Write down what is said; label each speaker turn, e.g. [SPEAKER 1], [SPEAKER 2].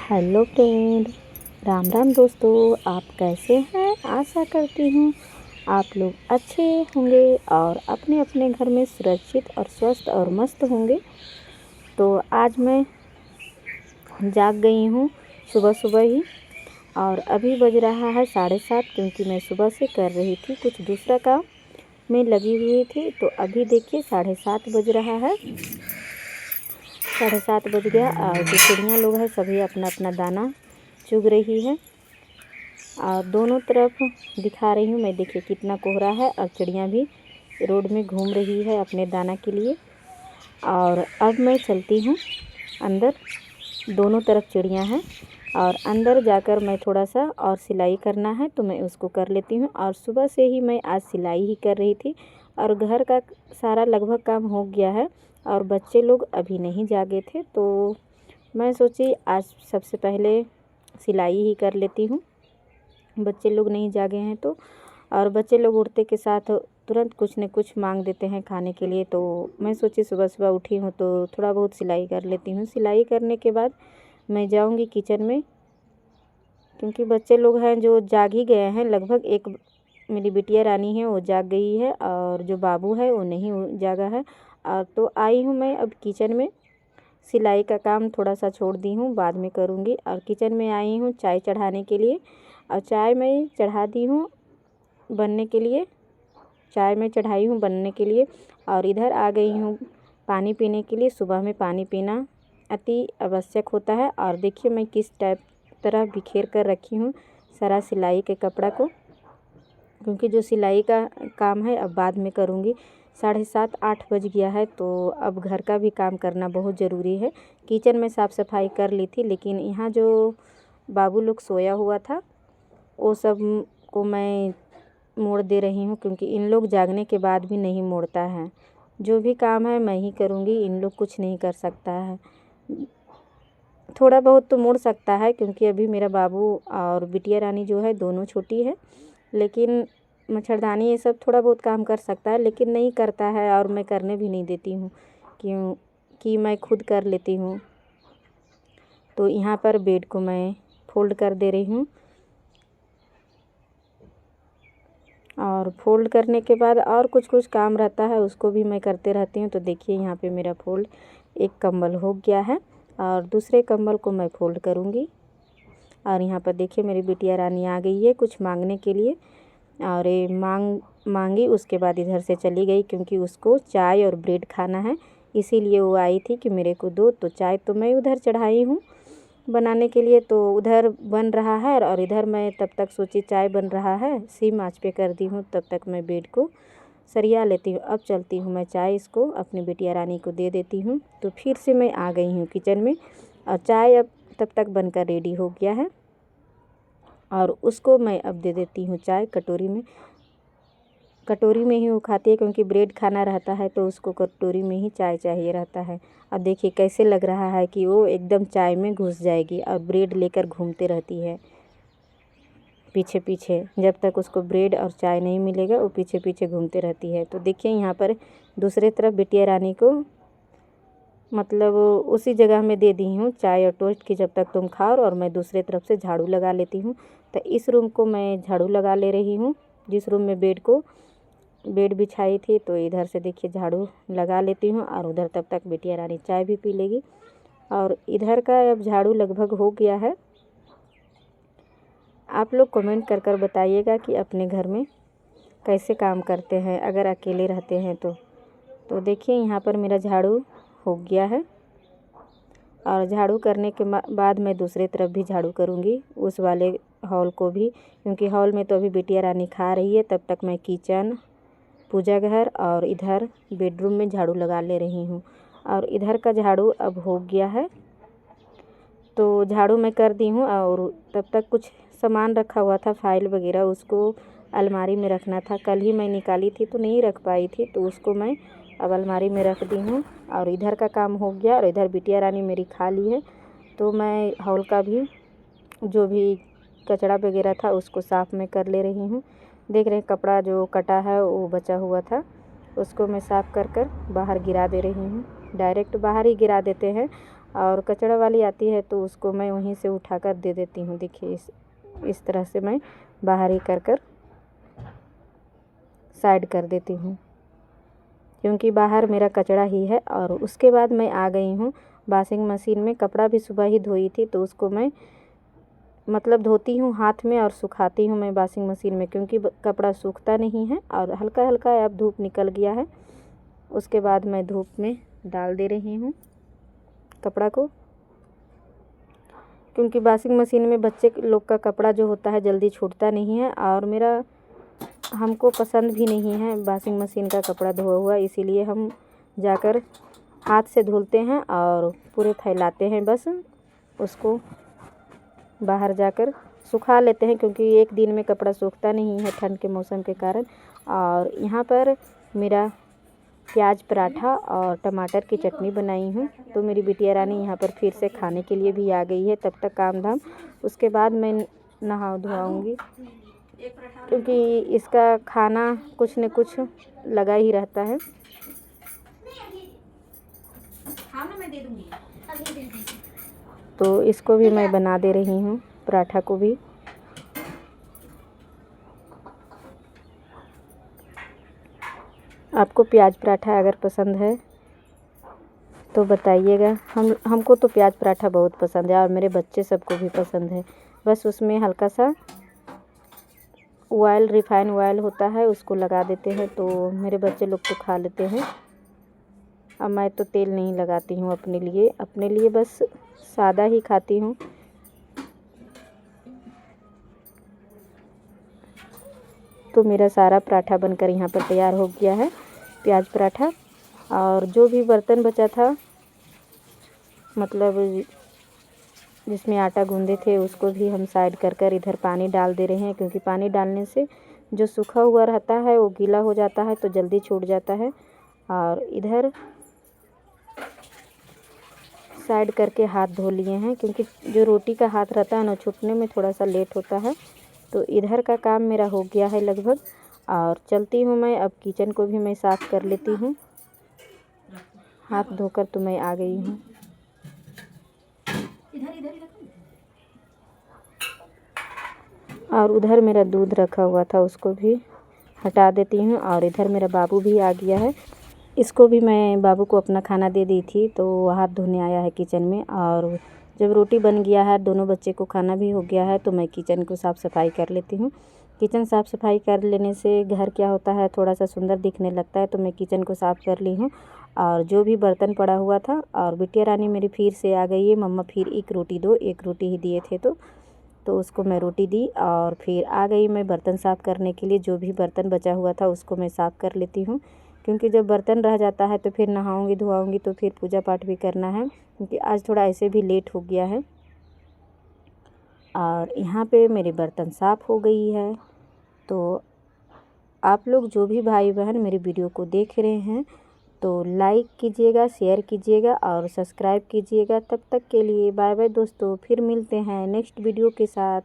[SPEAKER 1] Hello friend, Ram Ram दोस्तों। आप कैसे हैं? आशा करती हूँ आप लोग अच्छे होंगे और अपने अपने घर में सुरक्षित और स्वस्थ और मस्त होंगे। तो आज मैं जाग गई हूँ सुबह सुबह ही, और अभी बज रहा है 7:30, क्योंकि मैं सुबह से कर रही थी कुछ दूसरा काम में लगी हुई थी। तो अभी देखिए 7:30 बज रहा है, 7:30 बज गया और जो चिड़ियाँ लोग हैं सभी अपना अपना दाना चुग रही है और दोनों तरफ दिखा रही हूँ मैं। देखिए कितना कोहरा है और चिड़ियाँ भी रोड में घूम रही है अपने दाना के लिए। और अब मैं चलती हूँ अंदर, दोनों तरफ चिड़ियाँ हैं और अंदर जाकर मैं थोड़ा सा और सिलाई करना है तो मैं उसको कर लेती हूँ। और सुबह से ही मैं आज सिलाई ही कर रही थी और घर का सारा लगभग काम हो गया है और बच्चे लोग अभी नहीं जागे थे, तो मैं सोची आज सबसे पहले सिलाई ही कर लेती हूँ, बच्चे लोग नहीं जागे हैं तो। और बच्चे लोग उठते के साथ तुरंत कुछ न कुछ मांग देते हैं खाने के लिए, तो मैं सोची सुबह सुबह उठी हूँ तो थोड़ा बहुत सिलाई कर लेती हूँ। सिलाई करने के बाद मैं जाऊँगी किचन में, क्योंकि बच्चे लोग हैं जो जाग ही गए हैं लगभग। एक मेरी बिटिया रानी है वो जाग गई है और जो बाबू है वो नहीं जागा है। तो आई हूँ मैं अब किचन में, सिलाई का काम थोड़ा सा छोड़ दी हूँ, बाद में करूँगी। और किचन में आई हूँ चाय चढ़ाने के लिए और चाय मैं चढ़ा दी हूँ बनने के लिए, चाय मैं चढ़ाई हूँ बनने के लिए। और इधर आ गई हूँ पानी पीने के लिए। सुबह में पानी पीना अति आवश्यक होता है। और देखिए मैं किस तरह बिखेर कर रखी हूँ सारा सिलाई के कपड़ा को, क्योंकि जो सिलाई का काम है अब बाद में करूँगी। 7:30-8 बज गया है तो अब घर का भी काम करना बहुत ज़रूरी है। किचन में साफ़ सफाई कर ली थी, लेकिन यहाँ जो बाबू लोग सोया हुआ था वो सब को मैं मोड़ दे रही हूँ, क्योंकि इन लोग जागने के बाद भी नहीं मोड़ता है। जो भी काम है मैं ही करूँगी, इन लोग कुछ नहीं कर सकता है। थोड़ा बहुत तो मोड़ सकता है, क्योंकि अभी मेरा बाबू और बिटिया रानी जो है दोनों छोटी है, लेकिन मच्छरदानी ये सब थोड़ा बहुत काम कर सकता है, लेकिन नहीं करता है और मैं करने भी नहीं देती हूँ, क्योंकि मैं खुद कर लेती हूँ। तो यहाँ पर बेड को मैं फोल्ड कर दे रही हूँ और फोल्ड करने के बाद और कुछ कुछ काम रहता है उसको भी मैं करते रहती हूँ। तो देखिए यहाँ पे मेरा फोल्ड एक कंबल हो गया है और दूसरे कंबल को मैं फोल्ड करूँगी। और यहाँ पर देखिए मेरी बिटिया रानी आ गई है कुछ मांगने के लिए, और ये मांगी उसके बाद इधर से चली गई, क्योंकि उसको चाय और ब्रेड खाना है, इसीलिए वो आई थी कि मेरे को दो। तो चाय तो मैं उधर चढ़ाई हूँ बनाने के लिए, तो उधर बन रहा है और इधर मैं तब तक सोची चाय बन रहा है, सिम आँच पे कर दी हूँ, तब तक मैं बेड को सरिया लेती हूँ। अब चलती हूँ मैं चाय इसको अपनी बिटिया रानी को दे देती हूँ। तो फिर से मैं आ गई हूँ किचन में और चाय अब तब तक बनकर रेडी हो गया है और उसको मैं अब दे देती हूँ चाय कटोरी में। कटोरी में ही वो खाती है, क्योंकि ब्रेड खाना रहता है तो उसको कटोरी में ही चाय चाहिए रहता है। अब देखिए कैसे लग रहा है कि वो एकदम चाय में घुस जाएगी और ब्रेड लेकर घूमते रहती है पीछे पीछे। जब तक उसको ब्रेड और चाय नहीं मिलेगा वो पीछे पीछे घूमते रहती है। तो देखिए यहाँ पर दूसरे तरफ बिटिया रानी को मतलब उसी जगह में दे दी हूँ चाय और टोस्ट की, जब तक तुम खाओ, और मैं दूसरे तरफ से झाड़ू लगा लेती हूँ। तो इस रूम को मैं झाड़ू लगा ले रही हूँ, जिस रूम में बेड बिछाई थी। तो इधर से देखिए झाड़ू लगा लेती हूँ और उधर तब तक बिटिया रानी चाय भी पी लेगी। और इधर का अब झाड़ू लगभग हो गया है। आप लोग कमेंट कर कर बताइएगा कि अपने घर में कैसे काम करते हैं अगर अकेले रहते हैं तो देखिए यहाँ पर मेरा झाड़ू हो गया है और झाड़ू करने के बाद मैं दूसरे तरफ भी झाड़ू करूँगी, उस वाले हॉल को भी, क्योंकि हॉल में तो अभी बिटिया रानी खा रही है। तब तक मैं किचन, पूजा घर और इधर बेडरूम में झाड़ू लगा ले रही हूँ। और इधर का झाड़ू अब हो गया है, तो झाड़ू मैं कर दी हूँ। और तब तक कुछ सामान रखा हुआ था, फाइल वगैरह, उसको अलमारी में रखना था। कल ही मैं निकाली थी तो नहीं रख पाई थी, तो उसको मैं अब अलमारी में रख दी हूँ। और इधर का काम हो गया और इधर बिटिया रानी मेरी खा ली है, तो मैं हॉल का भी जो भी कचरा वगैरह था उसको साफ़ मैं कर ले रही हूँ। देख रहे हैं कपड़ा जो कटा है वो बचा हुआ था, उसको मैं साफ़ कर कर बाहर गिरा दे रही हूँ। डायरेक्ट बाहर ही गिरा देते हैं और कचड़ा वाली आती है तो उसको मैं वहीं से उठाकर दे देती हूँ। देखिए इस तरह से मैं बाहर ही कर साइड कर देती हूँ, क्योंकि बाहर मेरा कचड़ा ही है। और उसके बाद मैं आ गई हूँ वॉशिंग मशीन में। कपड़ा भी सुबह ही धोई थी तो उसको मैं मतलब धोती हूँ हाथ में और सुखाती हूँ मैं वॉशिंग मशीन में, क्योंकि कपड़ा सूखता नहीं है और हल्का हल्का अब धूप निकल गया है। उसके बाद मैं धूप में डाल दे रही हूँ कपड़ा को, क्योंकि वॉशिंग मशीन में बच्चे लोग का कपड़ा जो होता है जल्दी छूटता नहीं है और हमको पसंद भी नहीं है वॉशिंग मशीन का कपड़ा धोआ हुआ। इसीलिए हम जाकर हाथ से धुलते हैं और पूरे फैलाते हैं, बस उसको बाहर जाकर सुखा लेते हैं, क्योंकि एक दिन में कपड़ा सूखता नहीं है ठंड के मौसम के कारण। और यहाँ पर मेरा प्याज पराठा और टमाटर की चटनी बनाई हूँ। तो मेरी बिटिया रानी यहाँ पर फिर से खाने के लिए भी आ गई है। तब तक काम धाम, उसके बाद मैं नहा धोआऊँगी, क्योंकि इसका खाना कुछ न कुछ लगा ही रहता है। तो इसको भी मैं बना दे रही हूँ, पराठा को भी। आपको प्याज पराठा अगर पसंद है तो बताइएगा। हमको तो प्याज पराठा बहुत पसंद है और मेरे बच्चे सबको भी पसंद है। बस उसमें हल्का सा ऑयल, रिफाइन ऑयल होता है, उसको लगा देते हैं तो मेरे बच्चे लोग तो खा लेते हैं। अब मैं तो तेल नहीं लगाती हूँ अपने लिए बस सादा ही खाती हूँ। तो मेरा सारा पराठा बनकर यहाँ पर तैयार हो गया है, प्याज पराठा। और जो भी बर्तन बचा था, मतलब जिसमें आटा गूंदे थे, उसको भी हम साइड कर इधर पानी डाल दे रहे हैं, क्योंकि पानी डालने से जो सूखा हुआ रहता है वो गीला हो जाता है तो जल्दी छूट जाता है। और इधर साइड करके हाथ धो लिए हैं, क्योंकि जो रोटी का हाथ रहता है ना, छूटने में थोड़ा सा लेट होता है। तो इधर का काम मेरा हो गया है लगभग। और चलती हूँ मैं, अब किचन को भी मैं साफ़ कर लेती हूँ। हाथ धोकर तो मैं आ गई हूँ। और उधर मेरा दूध रखा हुआ था, उसको भी हटा देती हूँ। और इधर मेरा बाबू भी आ गया है, इसको भी मैं बाबू को अपना खाना दे दी थी तो वो हाथ धोने आया है किचन में। और जब रोटी बन गया है, दोनों बच्चे को खाना भी हो गया है, तो मैं किचन को साफ़ सफाई कर लेती हूँ। किचन साफ़ सफाई कर लेने से घर क्या होता है, थोड़ा सा सुंदर दिखने लगता है। तो मैं किचन को साफ़ कर ली हूँ। और जो भी बर्तन पड़ा हुआ था, और बिटिया रानी मेरी फिर से आ गई है, मम्मा फिर एक रोटी दो, एक रोटी ही दिए थे तो उसको मैं रोटी दी। और फिर आ गई मैं बर्तन साफ़ करने के लिए। जो भी बर्तन बचा हुआ था उसको मैं साफ़ कर लेती हूँ, क्योंकि जब बर्तन रह जाता है तो फिर नहाऊंगी धोआऊंगी तो फिर पूजा पाठ भी करना है, क्योंकि आज थोड़ा ऐसे भी लेट हो गया है। और यहाँ पे मेरे बर्तन साफ़ हो गई है। तो आप लोग जो भी भाई बहन मेरी वीडियो को देख रहे हैं तो लाइक कीजिएगा, शेयर कीजिएगा और सब्सक्राइब कीजिएगा। तब तक के लिए बाय बाय दोस्तों, फिर मिलते हैं नेक्स्ट वीडियो के साथ।